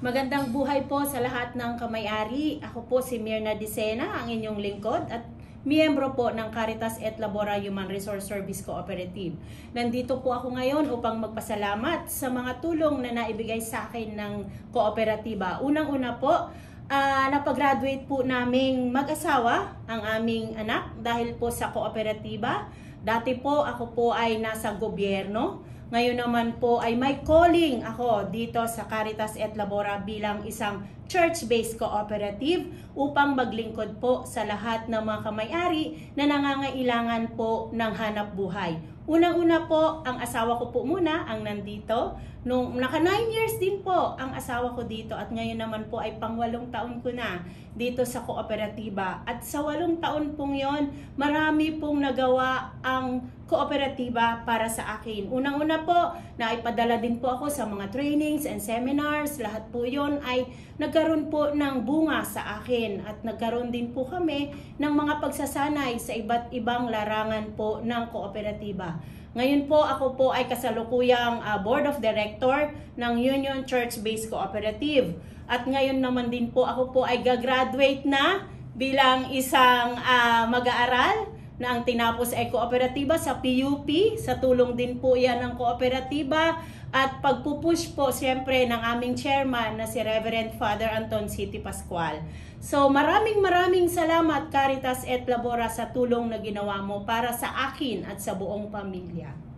Magandang buhay po sa lahat ng kamay-ari. Ako po si Mirna Dicena, ang inyong lingkod at miyembro po ng Caritas et Labora Human Resource Service Cooperative. Nandito po ako ngayon upang magpasalamat sa mga tulong na naibigay sa akin ng kooperatiba. Unang-una po, napag-graduate po naming mag-asawa ang aming anak dahil po sa kooperatiba. Dati po ako po ay nasa gobyerno. Ngayon naman po ay may calling ako dito sa Caritas et Labora bilang isang church-based cooperative upang maglingkod po sa lahat ng mga kamay-ari na nangangailangan po ng hanap buhay. Unang-una po, ang asawa ko po muna ang nandito. Nung naka 9 years din po ang asawa ko dito at ngayon naman po ay pang 8 taon ko na dito sa kooperatiba. At sa 8 taon pong yon, marami pong nagawa ang kooperatiba para sa akin. Unang-una po, naipadala din po ako sa mga trainings and seminars. Lahat po yon ay nagkaroon po ng bunga sa akin at nagkaroon din po kami ng mga pagsasanay sa iba't ibang larangan po ng kooperatiba. Ngayon po ako po ay kasalukuyang Board of Director ng Union Church-Based Cooperative. At ngayon naman din po ako po ay gagraduate na bilang isang mag-aaral na ang tinapos ay kooperatiba sa PUP. Sa tulong din po yan ng kooperatiba at pagpupush po siyempre ng aming chairman na si Reverend Father Anton City Pascual. So maraming salamat Caritas et Labora sa tulong na ginawa mo para sa akin at sa buong pamilya.